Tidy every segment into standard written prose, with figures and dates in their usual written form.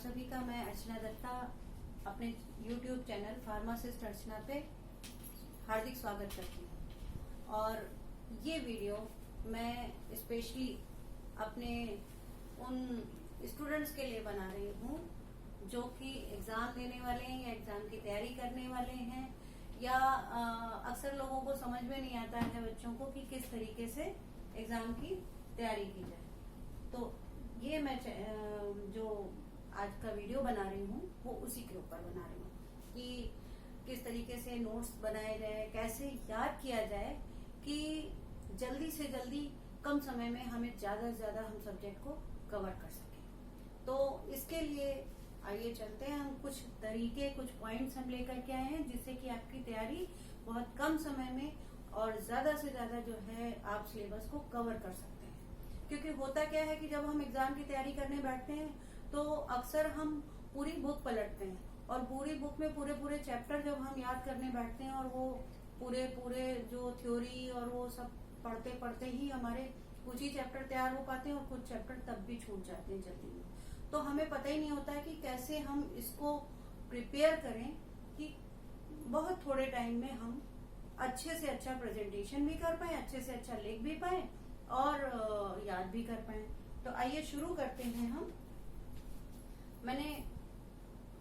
सभी का मैं अर्चना दत्ता अपने YouTube चैनल फार्मासिस्ट अर्चना पे हार्दिक स्वागत करती हूँ। और ये वीडियो मैं स्पेशली अपने उन स्टूडेंट्स के लिए बना रही हूँ जो कि एग्जाम देने वाले हैं या एग्जाम की तैयारी करने वाले हैं, या अक्सर लोगों को समझ में नहीं आता है बच्चों को कि किस तरीके से एग्जाम की तैयारी की जाए। तो ये मैं जो आज का वीडियो बना रही हूँ वो उसी के ऊपर बना रही हूँ कि किस तरीके से नोट्स बनाए जाए, कैसे याद किया जाए कि जल्दी से जल्दी कम समय में हमें ज्यादा से ज्यादा हम सब्जेक्ट को कवर कर सकें। तो इसके लिए आइए चलते हैं, हम कुछ तरीके, कुछ पॉइंट्स हम लेकर के आए हैं जिससे कि आपकी तैयारी बहुत कम समय में और ज्यादा से ज्यादा जो है आप सिलेबस को कवर कर सकते हैं। क्योंकि होता क्या है कि जब हम एग्जाम की तैयारी करने बैठते हैं तो अक्सर हम पूरी बुक पलटते हैं और पूरी बुक में पूरे चैप्टर जब हम याद करने बैठते हैं और वो पूरे जो थ्योरी और वो सब पढ़ते पढ़ते ही हमारे कुछ ही चैप्टर तैयार हो पाते हैं और कुछ चैप्टर तब भी छूट जाते हैं जल्दी में। तो हमें पता ही नहीं होता है कि कैसे हम इसको प्रिपेयर करें कि बहुत थोड़े टाइम में हम अच्छे से अच्छा प्रेजेंटेशन भी कर पाए, अच्छे से अच्छा लिख भी पाए और याद भी कर पाए। तो आइए शुरू करते हैं हम। मैंने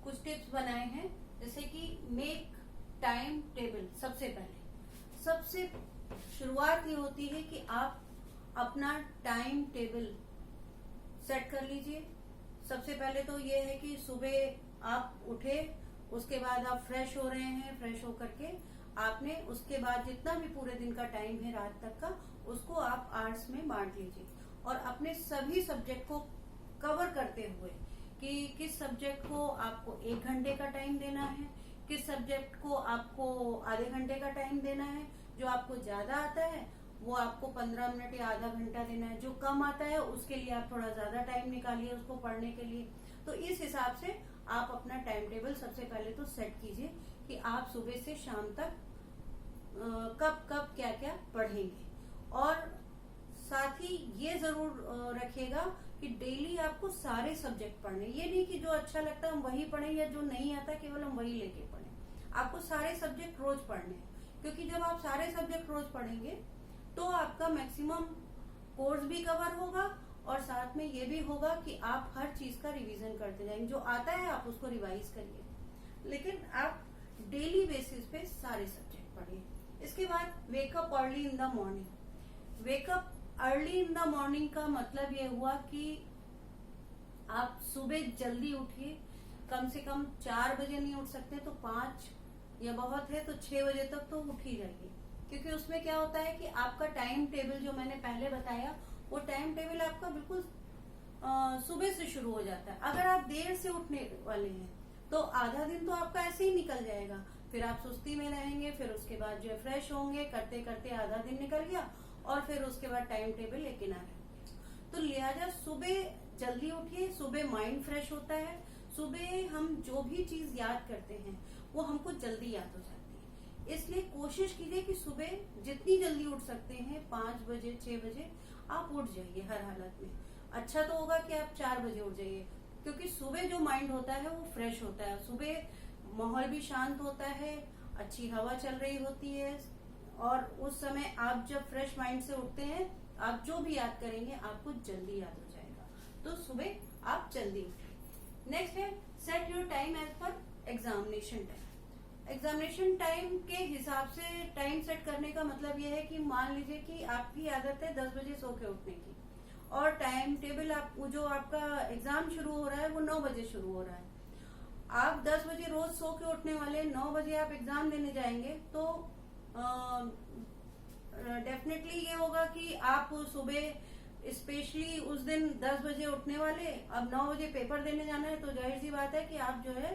कुछ टिप्स बनाए हैं, जैसे कि मेक टाइम टेबल। सबसे शुरुआत ये होती है कि आप अपना टाइम टेबल सेट कर लीजिए। सबसे पहले तो ये है कि सुबह आप उठे, उसके बाद आप फ्रेश हो रहे हैं, फ्रेश होकर के आपने उसके बाद जितना भी पूरे दिन का टाइम है रात तक का, उसको आप आवर्स में बांट लीजिए और अपने सभी सब्जेक्ट को कवर करते हुए कि किस सब्जेक्ट को आपको 1 घंटे का टाइम देना है, किस सब्जेक्ट को आपको आधे घंटे का टाइम देना है, जो आपको ज्यादा आता है वो आपको 15 मिनट या आधा घंटा देना है, जो कम आता है उसके लिए आप थोड़ा ज्यादा टाइम निकालिए उसको पढ़ने के लिए। तो इस हिसाब से आप अपना टाइम टेबल सबसे पहले तो सेट कीजिए कि आप सुबह से शाम तक कब क्या क्या पढ़ेंगे। और साथ ही ये जरूर रखिएगा कि डेली आपको सारे सब्जेक्ट पढ़ने, ये नहीं कि जो अच्छा लगता है हम वही पढ़ें या जो नहीं आता केवल हम वही लेके पढ़ें। आपको सारे सब्जेक्ट रोज पढ़ने हैं, क्योंकि जब आप सारे सब्जेक्ट रोज पढ़ेंगे तो आपका मैक्सिमम कोर्स भी कवर होगा और साथ में ये भी होगा कि आप हर चीज का रिवीजन करते जाएंगे। जो आता है आप उसको रिवाइज करिए, लेकिन आप डेली बेसिस पे सारे सब्जेक्ट पढ़िए। इसके बाद wake up early in the morning. Wake up early in the morning का मतलब ये हुआ कि आप सुबह जल्दी उठिए। कम से कम 4 बजे नहीं उठ सकते तो 5 या बहुत है तो 6 बजे तक तो उठ ही जाइए। क्योंकि उसमें क्या होता है कि आपका टाइम टेबल जो मैंने पहले बताया वो टाइम टेबल आपका बिल्कुल सुबह से शुरू हो जाता है। अगर आप देर से उठने वाले हैं तो आधा दिन तो आपका ऐसे ही निकल जाएगा, फिर आप सुस्ती में रहेंगे, फिर उसके बाद जो है फ्रेश होंगे, करते करते आधा दिन निकल गया और फिर उसके बाद टाइम टेबल लेके ना रहे। तो लिहाजा सुबह जल्दी उठिए, सुबह माइंड फ्रेश होता है, सुबह हम जो भी चीज याद करते हैं वो हमको जल्दी याद हो जाती है। इसलिए कोशिश कीजिए कि सुबह जितनी जल्दी उठ सकते हैं 5 बजे 6 बजे आप उठ जाइए हर हालत में। अच्छा तो होगा कि आप 4 बजे उठ जाइए, क्योंकि सुबह जो माइंड होता है वो फ्रेश होता है, सुबह माहौल भी शांत होता है, अच्छी हवा चल रही होती है और उस समय आप जब फ्रेश माइंड से उठते हैं आप जो भी याद करेंगे आपको जल्दी याद हो जाएगा। तो सुबह आप जल्दी उठिए। नेक्स्ट है set your time as per examination time. Examination time के हिसाब से टाइम सेट करने का मतलब यह है कि मान लीजिए कि आपकी आदत है 10 बजे सो के उठने की और टाइम टेबल जो आपका एग्जाम शुरू हो रहा है वो 9 बजे शुरू हो रहा है। आप 10 बजे रोज सो के उठने वाले, 9 बजे आप एग्जाम देने जाएंगे तो डेफिनेटली ये होगा कि आप सुबह स्पेशली उस दिन 10 बजे उठने वाले, अब 9 बजे पेपर देने जाना है तो जाहिर सी बात है कि आप जो है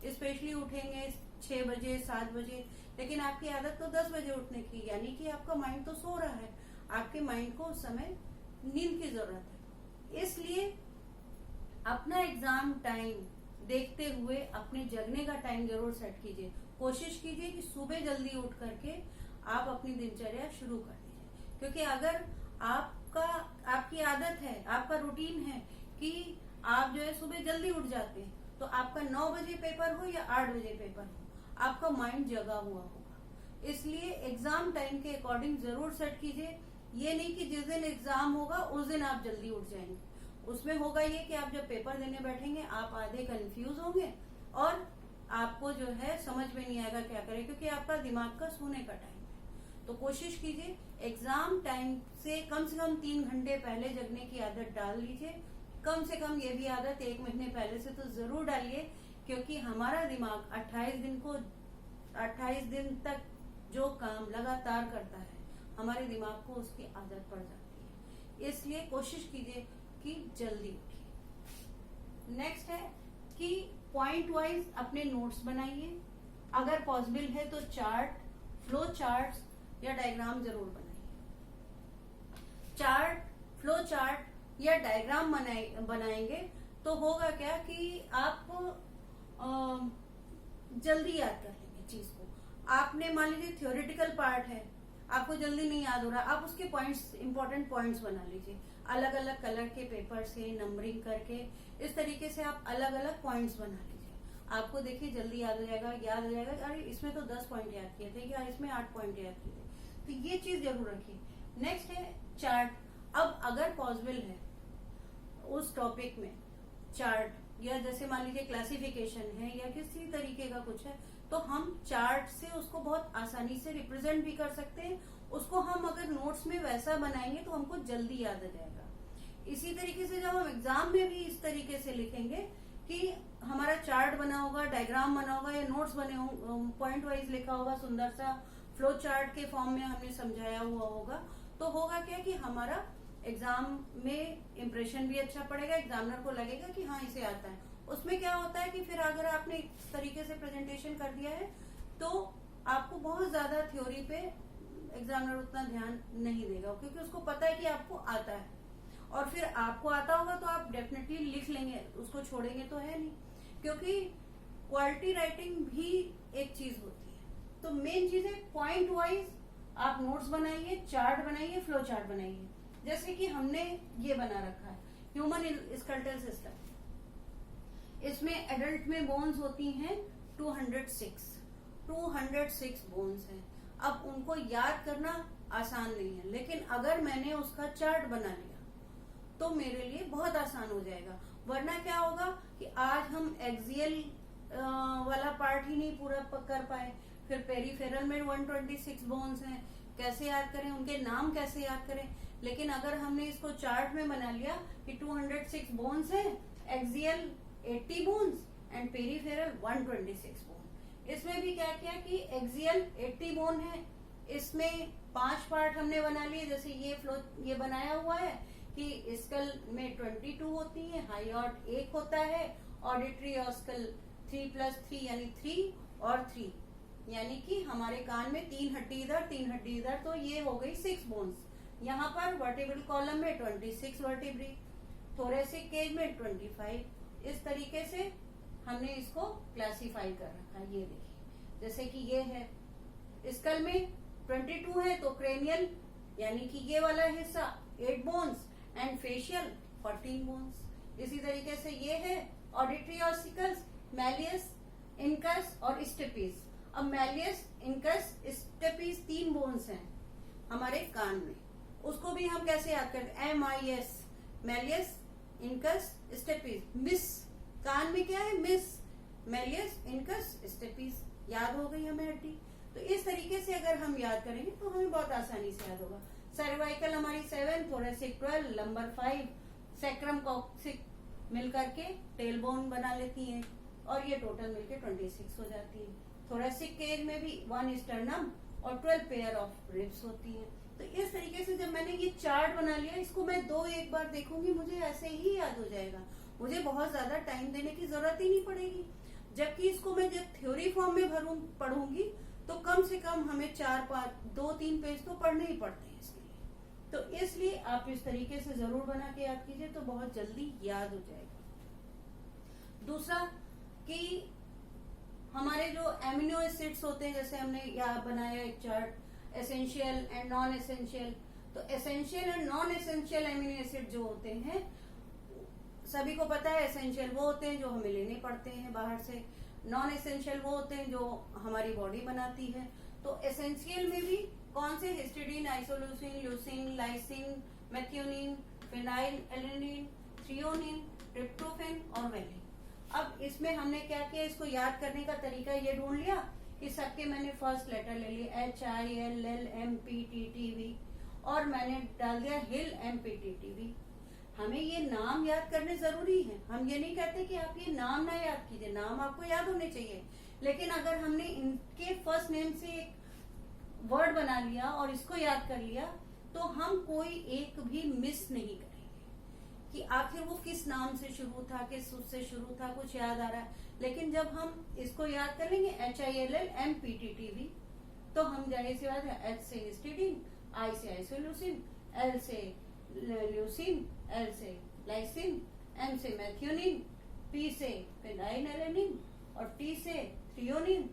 स्पेशली उठेंगे 6 बजे 7 बजे, लेकिन आपकी आदत तो 10 बजे उठने की, यानी कि आपका माइंड तो सो रहा है, आपके माइंड को उस समय नींद की जरूरत है। इसलिए अपना एग्जाम टाइम देखते हुए अपने जगने का टाइम जरूर सेट कीजिए। कोशिश कीजिए कि सुबह जल्दी उठ करके आप अपनी दिनचर्या शुरू कर दीजिए, क्योंकि अगर आपकी आदत है, आपका रूटीन है कि आप जो है सुबह जल्दी उठ जाते हैं, तो आपका 9 बजे पेपर हो या 8 बजे पेपर हो, आपका माइंड जगा हुआ होगा। इसलिए एग्जाम टाइम के अकॉर्डिंग जरूर सेट कीजिए। ये नहीं कि जिस दिन एग्जाम होगा उस दिन आप जल्दी उठ जाएंगे। उसमें होगा ये कि आप जब पेपर देने बैठेंगे आप आधे कंफ्यूज होंगे और आपको जो है समझ में नहीं आएगा क्या करें, क्योंकि आपका दिमाग का सोने का टाइम है। तो कोशिश कीजिए एग्जाम टाइम से कम 3 घंटे पहले जगने की आदत डाल लीजिए। कम से कम ये भी आदत 1 महीने पहले से तो जरूर डालिए, क्योंकि हमारा दिमाग 28 दिन तक जो काम लगातार करता है, हमारे दिमाग को उसकी आदत पड़ जाती है। इसलिए कोशिश कीजिए कि जल्दी उठिए। नेक्स्ट है कि पॉइंट वाइज अपने नोट्स बनाइए। अगर पॉसिबल है तो चार्ट, फ्लो चार्ट्स या डायग्राम जरूर बनाइए। चार्ट, फ्लो चार्ट या डायग्राम बनाएंगे तो होगा क्या कि आप जल्दी याद कर लेंगे चीज को। आपने मान लीजिए थ्योरेटिकल पार्ट है, आपको जल्दी नहीं याद हो रहा, आप उसके पॉइंट्स, इंपॉर्टेंट पॉइंट्स बना लीजिए। अलग अलग कलर के पेपर से नंबरिंग करके इस तरीके से आप अलग अलग पॉइंट्स बना लीजिए। आपको देखिए जल्दी याद हो जाएगा। अरे इसमें तो 10 पॉइंट याद किए थे या इसमें 8 पॉइंट याद किए थे, तो ये चीज जरूर रखिए। नेक्स्ट है चार्ट। अब अगर पॉसिबल है उस टॉपिक में चार्ट, या जैसे मान लीजिए क्लासिफिकेशन है या किसी तरीके का कुछ है, तो हम चार्ट से उसको बहुत आसानी से रिप्रेजेंट भी कर सकते हैं। उसको हम अगर नोट्स में वैसा बनाएंगे तो हमको जल्दी याद आ जाएगा। इसी तरीके से जब हम एग्जाम में भी इस तरीके से लिखेंगे कि हमारा चार्ट बना होगा, डायग्राम बना होगा या नोट्स बने होंगे, पॉइंट वाइज लिखा होगा, सुंदर सा फ्लो चार्ट के फॉर्म में हमने समझाया हुआ होगा, तो होगा क्या कि हमारा एग्जाम में इम्प्रेशन भी अच्छा पड़ेगा। एग्जामिनर को लगेगा कि हाँ इसे आता है। उसमें क्या होता है कि फिर अगर आपने इस तरीके से प्रेजेंटेशन कर दिया है तो आपको बहुत ज्यादा थ्योरी पे एग्जामिनर उतना ध्यान नहीं देगा, क्योंकि उसको पता है कि आपको आता है। और फिर आपको आता होगा तो आप डेफिनेटली लिख लेंगे, उसको छोड़ेंगे तो है नहीं, क्योंकि क्वालिटी राइटिंग भी एक चीज होती है। तो मेन चीज है पॉइंट वाइज आप नोट्स बनाइए, चार्ट बनाइए, फ्लो चार्ट बनाइए। जैसे कि हमने ये बना रखा है ह्यूमन स्केलेटल सिस्टम। इसमें एडल्ट में बोन्स होती हैं 206 बोन्स हैं। अब उनको याद करना आसान नहीं है, लेकिन अगर मैंने उसका चार्ट बना लिया तो मेरे लिए बहुत आसान हो जाएगा। वरना क्या होगा कि आज हम एक्सियल वाला पार्ट ही नहीं पूरा कर पाए, फिर पेरीफेरल में 126 बोन्स हैं, कैसे याद करें, उनके नाम कैसे याद करें। लेकिन अगर हमने इसको चार्ट में बना लिया कि 206 बोन्स हैं, axial 80 bones and peripheral 126 bone. इसमें भी क्या किया कि एक्सियल 80 बोन है, इसमें 5 पार्ट हमने बना लिए। जैसे ये बनाया हुआ है कि स्कल में 22 होती है, हाई ऑर्ड 1 होता है, ऑडिटरी और स्कल 3+3 यानी 3 और 3, यानी कि हमारे कान में 3 हड्डी इधर 3 हड्डी इधर, तो ये हो गई 6 बोन्स। यहाँ पर वर्टिब्रल कॉलम में 26 वर्टिब्री, थोरेसिक केज में 25। इस तरीके से हमने इसको क्लासिफाई कर रखा है। ये देखिए जैसे कि ये है स्कल में 22 है तो क्रेनियल यानी कि ये वाला हिस्सा 8 बोन्स एंड फेशियल 14 बोन्स। इसी तरीके से ये है ऑडिटरी ऑसिकल्स, मैलियस, इनकस और स्टेपिस। अब मैलियस, इनकस, स्टेपिस 3 बोन्स हैं हमारे कान में। उसको भी हम कैसे याद करते हैं? MIS, malleus, incus, stapes. MIS कान में क्या है? MIS, malleus, incus, stapes. याद हो गई हमें हड्डी। तो इस तरीके से अगर हम याद करेंगे तो हमें बहुत आसानी से याद होगा। सर्वाइकल हमारी 7, थोरेसिक 12, लंबर 5, सैक्रम कॉक्सिक मिलकर के टेल बोन बना लेती हैं और ये टोटल मिलके 26 हो जाती है। थोरेसिक केज में भी 1 स्टर्नम और 12 पेयर ऑफ रिब्स होती हैं। तो इस तरीके से जब मैंने ये चार्ट बना लिया, इसको मैं 1 बार देखूंगी, मुझे ऐसे ही याद हो जाएगा। मुझे बहुत ज्यादा टाइम देने की जरूरत ही नहीं पड़ेगी। जबकि इसको मैं जब थ्योरी फॉर्म में पढ़ूंगी तो कम से कम हमें 2-3 पेज तो पढ़ने ही पड़ते हैं इसके लिए। तो इसलिए आप इस तरीके से जरूर बना के याद कीजिए तो बहुत जल्दी याद हो जाएगा। दूसरा कि हमारे जो एमिनो एसिड्स होते हैं, जैसे हमने यहाँ बनाया एक chart, essential and non essential. तो essential and non essential amino acid जो होते हैं सभी को पता है एसेंशियल वो होते हैं जो हमें लेने पड़ते हैं बाहर से, नॉन एसेंशियल वो होते हैं जो हमारी बॉडी बनाती है। तो एसेंशियल में भी कौन से, histidine, isoleucine, leucine, lysine, methionine, phenyl alanine, threonine, tryptophan और वैलिन। अब इसमें हमने क्या किया, इसको याद करने का तरीका ये ढूंढ लिया कि सबके मैंने फर्स्ट लेटर ले लिए HILLMPTTV और मैंने डाल दिया HILMPTTV। हमें ये नाम याद करने जरूरी है, हम ये नहीं कहते कि आप ये नाम ना याद कीजिए, नाम आपको याद होने चाहिए, लेकिन अगर हमने इनके फर्स्ट नेम से एक वर्ड बना लिया और इसको याद कर लिया तो हम कोई एक भी मिस नहीं करेंगे कि आखिर वो किस नाम से शुरू था, किस उससे शुरू था, कुछ याद आ रहा है। लेकिन जब हम इसको याद कर लेंगे HILLMPTTV तो हम जाहिर सी बात है H से हिस्टिडीन, I से आइसोल्यूसिन, L से ल्यूसिन, L से लाइसिन, M से मेथियोनिन, P से फिनाइलएलेनिन और T से थ्रियोनिन,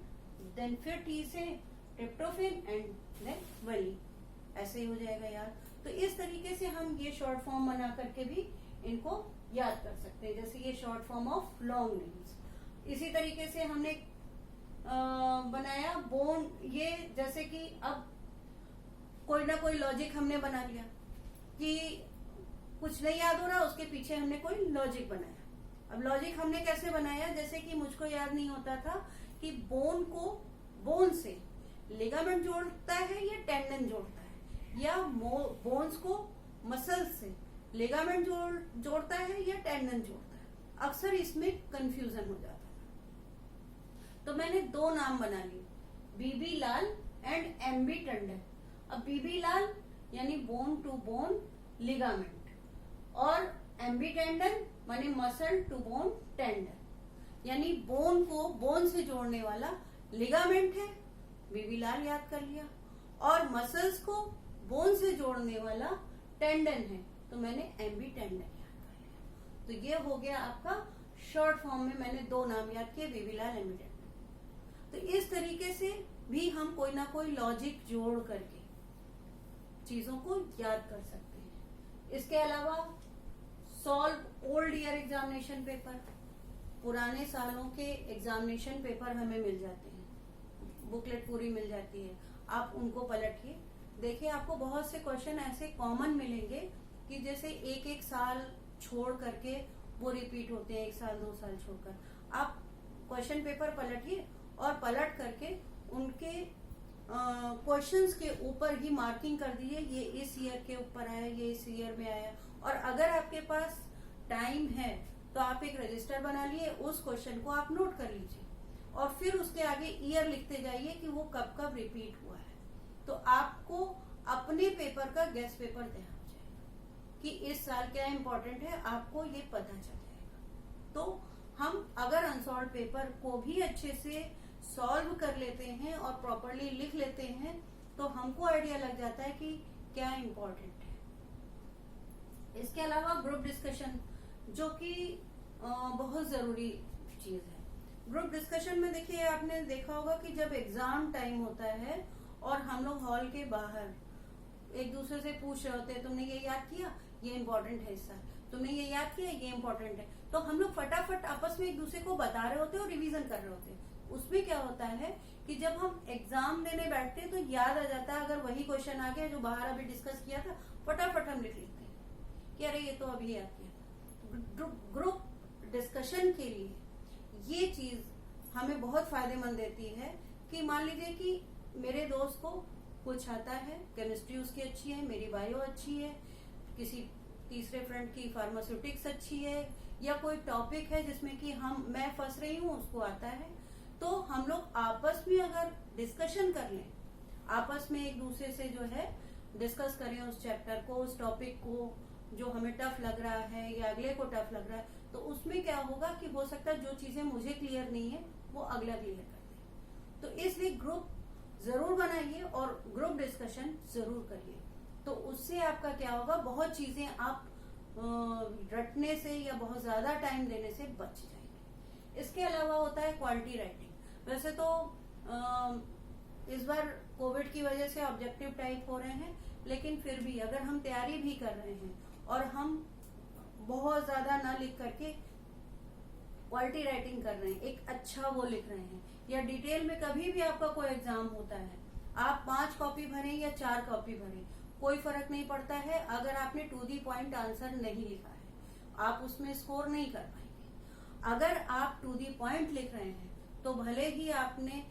देन फिर T से ट्रिप्टोफैन एंड देन वैलिन। ऐसे ही हो जाएगा यार। तो इस तरीके से हम ये शॉर्ट फॉर्म बना करके भी इनको याद कर सकते हैं, जैसे ये short form of long names. इसी तरीके से हमने बनाया बोन, ये जैसे कि अब कोई ना कोई लॉजिक हमने बना लिया कि कुछ नहीं याद हो रहा, उसके पीछे हमने कोई लॉजिक बनाया। अब लॉजिक हमने कैसे बनाया, जैसे कि मुझको याद नहीं होता था कि बोन को बोन से लिगामेंट जोड़ता है या टेंडन जोड़ता है, या बोन्स को मसल से लिगामेंट जोड़ता है या टेंडन जोड़ता है। अक्सर इसमें कंफ्यूजन हो जाता है। तो मैंने दो नाम बना लिए, बीबी लाल एंड MB टंडन। अब बीबी लाल यानी बोन टू बोन लिगामेंट और MB टेंडन माने मसल टू बोन टेंडन, यानी बोन को बोन से जोड़ने वाला लिगामेंट है, बीबी लाल याद कर लिया, और मसल्स को बोन से जोड़ने वाला टेंडन है, तो मैंने MB टेंडन याद कर लिया। तो ये हो गया आपका शॉर्ट फॉर्म में मैंने दो नाम याद किए, बीबी लाल, MB टेंडन। तो इस तरीके से भी हम कोई ना कोई लॉजिक जोड़ करके चीजों को याद कर सकते हैं। इसके अलावा solve old year examination paper, पुराने सालों के एग्जामिनेशन पेपर हमें मिल जाते हैं, बुकलेट पूरी मिल जाती है, आप उनको पलटिए, देखिए आपको बहुत से क्वेश्चन ऐसे कॉमन मिलेंगे कि जैसे एक एक साल छोड़ करके वो रिपीट होते हैं, एक साल 2 साल छोड़कर। आप क्वेश्चन पेपर पलटिए और पलट करके उनके क्वेश्चंस के ऊपर ही मार्किंग कर दीजिए, ये इस ईयर के ऊपर आया, ये इस ईयर में आया। और अगर आपके पास टाइम है तो आप एक रजिस्टर बना लिए, उस क्वेश्चन को आप नोट कर लीजिए और फिर उसके आगे ईयर लिखते जाइए कि वो कब कब रिपीट हुआ है। तो आपको अपने पेपर का गेस पेपर तैयार हो जाएगा कि इस साल क्या इम्पोर्टेंट है, आपको ये पता चल जाएगा। तो हम अगर अनसॉल्व पेपर को भी अच्छे से सॉल्व कर लेते हैं और प्रॉपरली लिख लेते हैं तो हमको आइडिया लग जाता है कि क्या इम्पोर्टेंट है। इसके अलावा ग्रुप डिस्कशन, जो कि बहुत जरूरी चीज है। ग्रुप डिस्कशन में देखिए, आपने देखा होगा कि जब एग्जाम टाइम होता है और हम लोग हॉल के बाहर एक दूसरे से पूछ रहे होते हैं, तुमने ये याद किया, ये इम्पोर्टेंट है इस साल, तुमने ये याद किया, ये इम्पोर्टेंट है। तो हम लोग फटाफट आपस में एक दूसरे को बता रहे होते हैं और रिवीजन कर रहे होते हैं। उसमें क्या होता है कि जब हम एग्जाम देने बैठते हैं तो याद आ जाता है, अगर वही क्वेश्चन आ गया जो बाहर अभी डिस्कस किया था, फटाफट हम लिख लेते हैं कि अरे ये तो अभी याद किया। ग्रुप डिस्कशन के लिए ये चीज हमें बहुत फायदेमंद देती है कि मान लीजिए कि मेरे दोस्त को कुछ आता है, केमिस्ट्री उसकी अच्छी है, मेरी बायो अच्छी है, किसी तीसरे फ्रेंड की फार्मास्यूटिक्स अच्छी है, या कोई टॉपिक है जिसमें कि मैं फंस रही हूँ, उसको आता है, तो हम लोग आपस में अगर डिस्कशन कर लें, आपस में एक दूसरे से जो है डिस्कस करें उस चैप्टर को, उस टॉपिक को जो हमें टफ लग रहा है या अगले को टफ लग रहा है, तो उसमें क्या होगा कि हो सकता है जो चीजें मुझे क्लियर नहीं है वो अगला क्लियर कर दे। तो इसलिए ग्रुप जरूर बनाइए और ग्रुप डिस्कशन जरूर करिए, तो उससे आपका क्या होगा, बहुत चीजें आप रटने से या बहुत ज्यादा टाइम देने से बच जाएंगे। इसके अलावा होता है क्वालिटी राइटिंग। वैसे तो इस बार कोविड की वजह से ऑब्जेक्टिव टाइप हो रहे हैं, लेकिन फिर भी अगर हम तैयारी भी कर रहे हैं और हम बहुत ज्यादा ना लिख करके क्वालिटी राइटिंग कर रहे हैं, एक अच्छा वो लिख रहे हैं, या डिटेल में कभी भी आपका कोई एग्जाम होता है, आप 5 कॉपी भरें या 4 कॉपी भरें, कोई फर्क नहीं पड़ता है। अगर आपने टू दी पॉइंट आंसर नहीं लिखा है, आप उसमें स्कोर नहीं कर पाएंगे। अगर आप टू दी पॉइंट लिख रहे हैं तो भले ही आपने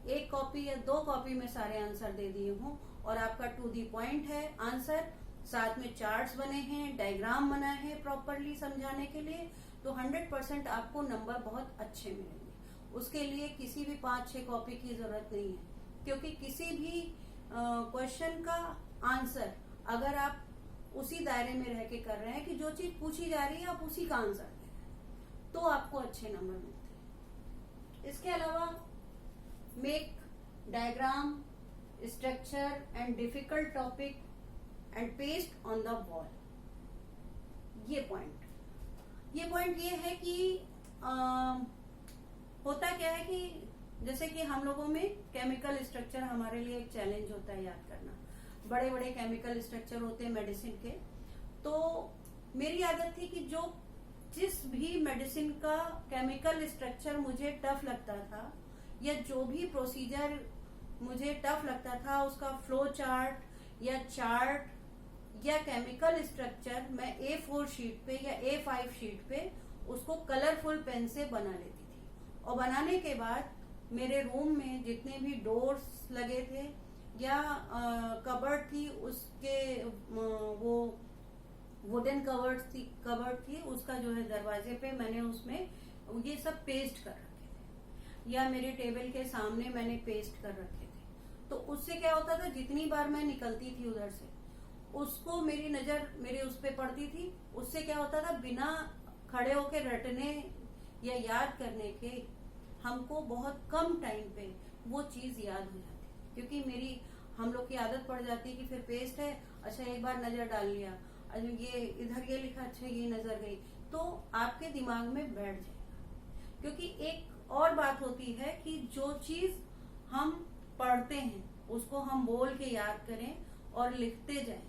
1 कॉपी या 2 कॉपी में सारे आंसर दे दिए हों और आपका टू दी पॉइंट है आंसर, साथ में चार्ट्स बने हैं, डायग्राम बना है प्रॉपरली समझाने के लिए, तो 100% आपको नंबर बहुत अच्छे मिलेंगे। उसके लिए किसी भी 5-6 कॉपी की जरूरत नहीं है, क्योंकि किसी भी क्वेश्चन का आंसर अगर आप उसी दायरे में रह के कर रहे हैं कि जो चीज पूछी जा रही है आप उसी का आंसर दे रहे हैं, तो आपको अच्छे नंबर मिलते हैं। इसके अलावा make diagram, structure and difficult topic and paste on the wall. ये पॉइंट ये है कि होता क्या है कि जैसे कि हम लोगों में केमिकल स्ट्रक्चर हमारे लिए एक चैलेंज होता है याद करना। बड़े बड़े केमिकल स्ट्रक्चर होते हैं मेडिसिन के, तो मेरी आदत थी कि जिस भी मेडिसिन का केमिकल स्ट्रक्चर मुझे टफ लगता था या जो भी प्रोसीजर मुझे टफ लगता था, उसका फ्लो चार्ट या चार्ट या केमिकल स्ट्रक्चर मैं A4 शीट पे या A5 शीट पे उसको कलरफुल पेन से बना लेती थी। और बनाने के बाद मेरे रूम में जितने भी डोर्स लगे थे या कबर्ड थी, उसके वो वुडन कबर्ड थी, उसका जो है दरवाजे पे मैंने उसमें ये सब पेस्ट कर रखे थे, या मेरे टेबल के सामने मैंने पेस्ट कर रखे थे। तो उससे क्या होता था, जितनी बार मैं निकलती थी उधर से उसको मेरी नजर मेरे उस पे पड़ती थी। उससे क्या होता था, बिना खड़े होके रटने या याद करने के हमको बहुत कम टाइम पे वो चीज याद हो जाती, क्योंकि हम लोग की आदत पड़ जाती है कि फिर पेस्ट है, अच्छा एक बार नजर डाल लिया, ये इधर ये लिखा, अच्छा ये नजर गई, तो आपके दिमाग में बैठ जाएगा। क्योंकि एक और बात होती है कि जो चीज हम पढ़ते हैं उसको हम बोल के याद करें और लिखते जाएं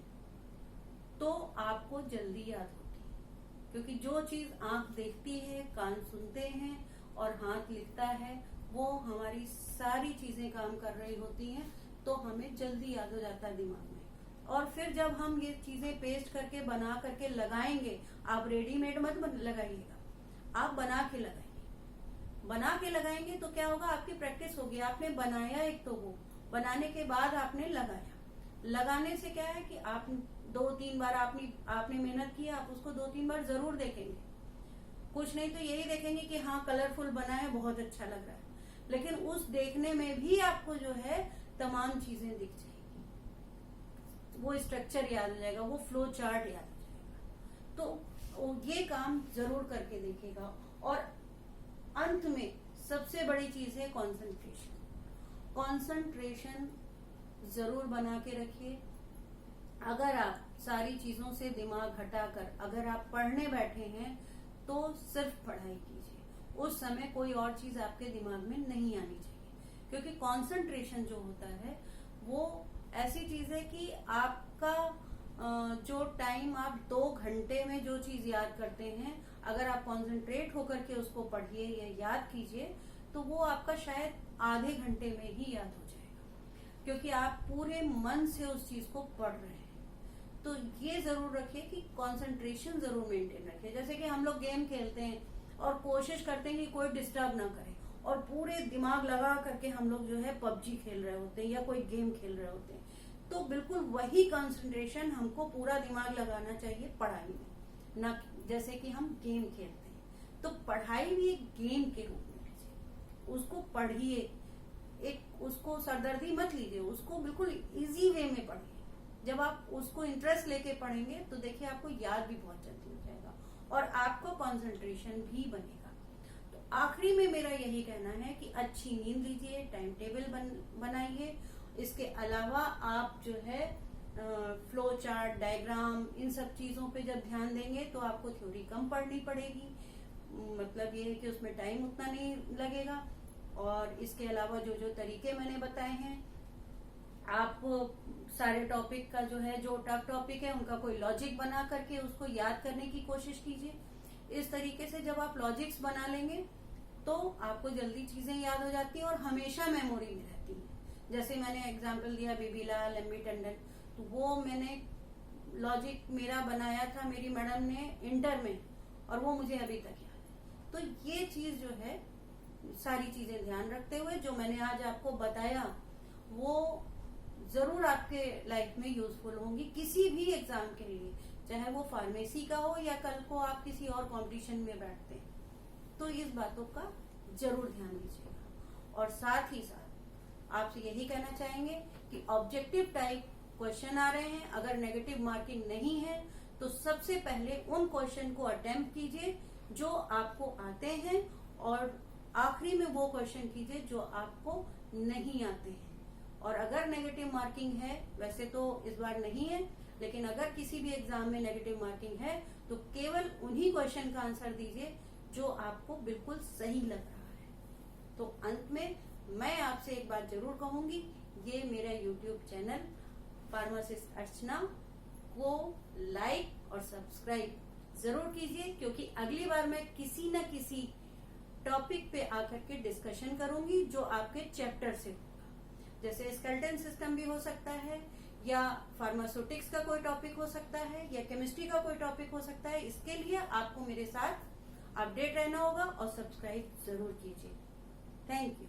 तो आपको जल्दी याद होती है। क्योंकि जो चीज आंख देखती है, कान सुनते हैं और हाथ लिखता है, वो हमारी सारी चीजें काम कर रही होती हैं, तो हमें जल्दी याद हो जाता है दिमाग में। और फिर जब हम ये चीजें पेस्ट करके बना करके लगाएंगे, आप रेडीमेड मत लगाइएगा, आप बना के लगाइए। बना के लगाएंगे तो क्या होगा, आपकी प्रैक्टिस होगी। आपने बनाया एक, तो वो बनाने के बाद आपने लगाया, लगाने से क्या है कि आप 2-3 बार आपने मेहनत की, आप उसको 2-3 बार जरूर देखेंगे। कुछ नहीं तो यही देखेंगे कि हाँ कलरफुल बना है, बहुत अच्छा लग रहा है, लेकिन उस देखने में भी आपको जो है तमाम चीजें दिख जाएगी, वो स्ट्रक्चर याद हो जाएगा, वो फ्लो चार्ट याद हो जाएगा। तो ये काम जरूर करके देखिएगा। और अंत में सबसे बड़ी चीज है कंसंट्रेशन। कंसंट्रेशन जरूर बना के रखिए। अगर आप सारी चीजों से दिमाग हटाकर अगर आप पढ़ने बैठे हैं तो सिर्फ पढ़ाई कीजिए, उस समय कोई और चीज आपके दिमाग में नहीं आनी चाहिए। क्योंकि कंसंट्रेशन जो होता है वो ऐसी चीज है कि आपका जो टाइम आप 2 घंटे में जो चीज याद करते हैं, अगर आप कंसंट्रेट होकर के उसको पढ़िए या याद कीजिए तो वो आपका शायद आधे घंटे में ही याद हो जाएगा, क्योंकि आप पूरे मन से उस चीज को पढ़ रहे हैं। तो ये जरूर रखिए कि कंसंट्रेशन जरूर मेंटेन रखिए। जैसे कि हम लोग गेम खेलते हैं और कोशिश करते हैं कि कोई डिस्टर्ब ना करे, और पूरे दिमाग लगा करके हम लोग जो है पबजी खेल रहे होते हैं या कोई गेम खेल रहे होते हैं, तो बिल्कुल वही कंसंट्रेशन हमको पूरा दिमाग लगाना चाहिए पढ़ाई में, ना जैसे कि हम गेम खेलते हैं। तो पढ़ाई भी एक गेम के रूप में लीजिए, उसको पढ़िए, एक उसको सरदर्दी मत लीजिए, उसको बिल्कुल इजी वे में पढ़िए। जब आप उसको इंटरेस्ट लेके पढ़ेंगे तो देखिए आपको याद भी बहुत जल्दी हो जाएगा और आपको कंसंट्रेशन भी बनेगा। तो आखिरी में मेरा यही कहना है कि अच्छी नींद लीजिए, टाइम टेबल बनाइए। इसके अलावा आप जो है फ्लो चार्ट, डायग्राम, इन सब चीजों पे जब ध्यान देंगे तो आपको थ्योरी कम पढ़नी पड़ेगी, मतलब ये है कि उसमें टाइम उतना नहीं लगेगा। और इसके अलावा जो जो तरीके मैंने बताए हैं आप सारे टॉपिक का जो है, जो टफ टॉपिक है उनका कोई लॉजिक बना करके उसको याद करने की कोशिश कीजिए। इस तरीके से जब आप लॉजिक्स बना लेंगे तो आपको जल्दी चीजें याद हो जाती हैं और हमेशा मेमोरी में रहती हैं। जैसे मैंने एग्जांपल दिया बेबीलाल, एम बी टंडन, तो वो मैंने लॉजिक मेरा बनाया था मेरी मैडम ने इंटर में, और वो मुझे अभी तक याद है। तो ये चीज जो है, सारी चीजें ध्यान रखते हुए जो मैंने आज आपको बताया वो जरूर आपके लाइफ में यूजफुल होंगी किसी भी एग्जाम के लिए, चाहे वो फार्मेसी का हो या कल को आप किसी और कंपटीशन में बैठते हैं। तो इस बातों का जरूर ध्यान दीजिएगा। और साथ ही साथ आपसे यही कहना चाहेंगे कि ऑब्जेक्टिव टाइप क्वेश्चन आ रहे हैं, अगर नेगेटिव मार्किंग नहीं है तो सबसे पहले उन क्वेश्चन को अटेम्प्ट कीजिए जो आपको आते हैं, और आखिरी में वो क्वेश्चन कीजिए जो आपको नहीं आते हैं। और अगर नेगेटिव मार्किंग है, वैसे तो इस बार नहीं है, लेकिन अगर किसी भी एग्जाम में नेगेटिव मार्किंग है तो केवल उन्हीं क्वेश्चन का आंसर दीजिए जो आपको बिल्कुल सही लग रहा है। तो अंत में मैं आपसे एक बात जरूर कहूंगी, ये मेरा YouTube चैनल फार्मासिस्ट अर्चना को लाइक और सब्सक्राइब जरूर कीजिए, क्योंकि अगली बार मैं किसी न किसी टॉपिक पे आकर के डिस्कशन करूंगी जो आपके चैप्टर से होगा। जैसे स्केलेटन सिस्टम भी हो सकता है, या फार्मास्यूटिक्स का कोई टॉपिक हो सकता है, या केमिस्ट्री का कोई टॉपिक हो सकता है। इसके लिए आपको मेरे साथ अपडेट रहना होगा और सब्सक्राइब जरूर कीजिए। Thank you.